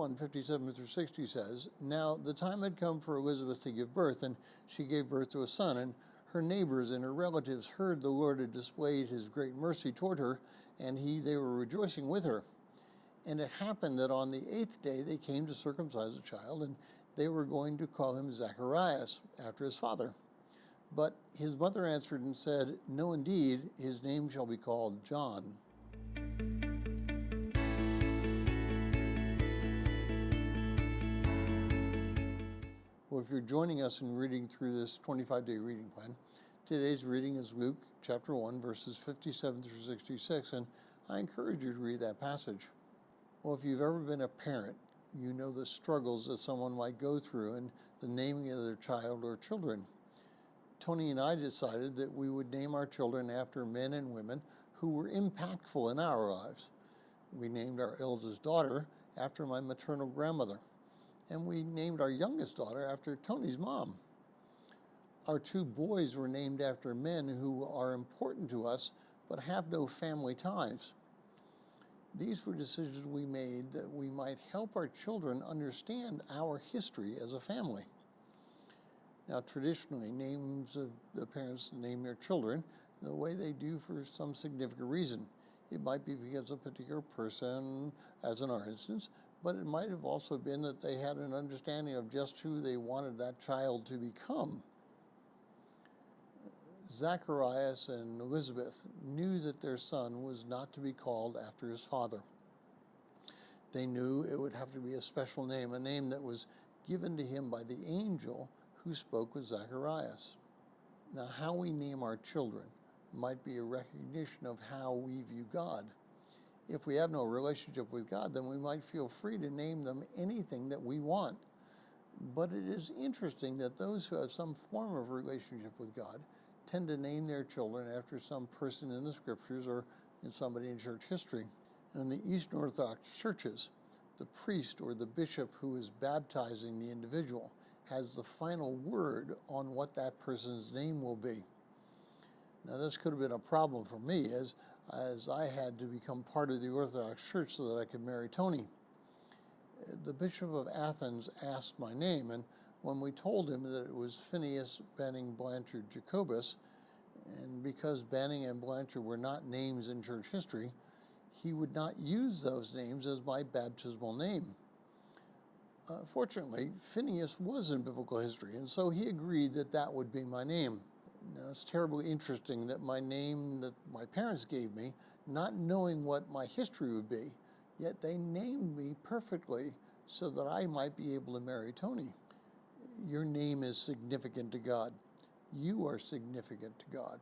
1:57-60 says, "Now the time had come for Elizabeth to give birth, and she gave birth to a son, and her neighbors and her relatives heard the Lord had displayed his great mercy toward her, and they were rejoicing with her. And it happened that on the 8th day they came to circumcise the child, and they were going to call him Zacharias, after his father. But his mother answered and said, 'No, indeed, his name shall be called John.'" Well, if you're joining us in reading through this 25-day reading plan, today's reading is Luke chapter 1, verses 57-66, and I encourage you to read that passage. Well, if you've ever been a parent, you know the struggles that someone might go through in the naming of their child or children. Tony and I decided that we would name our children after men and women who were impactful in our lives. We named our eldest daughter after my maternal grandmother, and we named our youngest daughter after Tony's mom. Our two boys were named after men who are important to us but have no family ties. These were decisions we made that we might help our children understand our history as a family. Now, traditionally, the parents name their children the way they do for some significant reason. It might be because of a particular person, as in our instance, but it might have also been that they had an understanding of just who they wanted that child to become. Zacharias and Elizabeth knew that their son was not to be called after his father. They knew it would have to be a special name, a name that was given to him by the angel who spoke with Zacharias. Now, how we name our children might be a recognition of how we view God. If we have no relationship with God, then we might feel free to name them anything that we want. But it is interesting that those who have some form of relationship with God tend to name their children after some person in the scriptures or in somebody in church history. In the Eastern Orthodox churches, the priest or the bishop who is baptizing the individual has the final word on what that person's name will be. Now, this could have been a problem for me as I had to become part of the Orthodox Church so that I could marry Tony. The Bishop of Athens asked my name, and when we told him that it was Phineas Banning Blanchard Jacobus, and because Banning and Blanchard were not names in church history, he would not use those names as my baptismal name. Fortunately, Phineas was in biblical history, and so he agreed that that would be my name. Now, it's terribly interesting that my name that my parents gave me, not knowing what my history would be, yet they named me perfectly so that I might be able to marry Tony. Your name is significant to God. You are significant to God.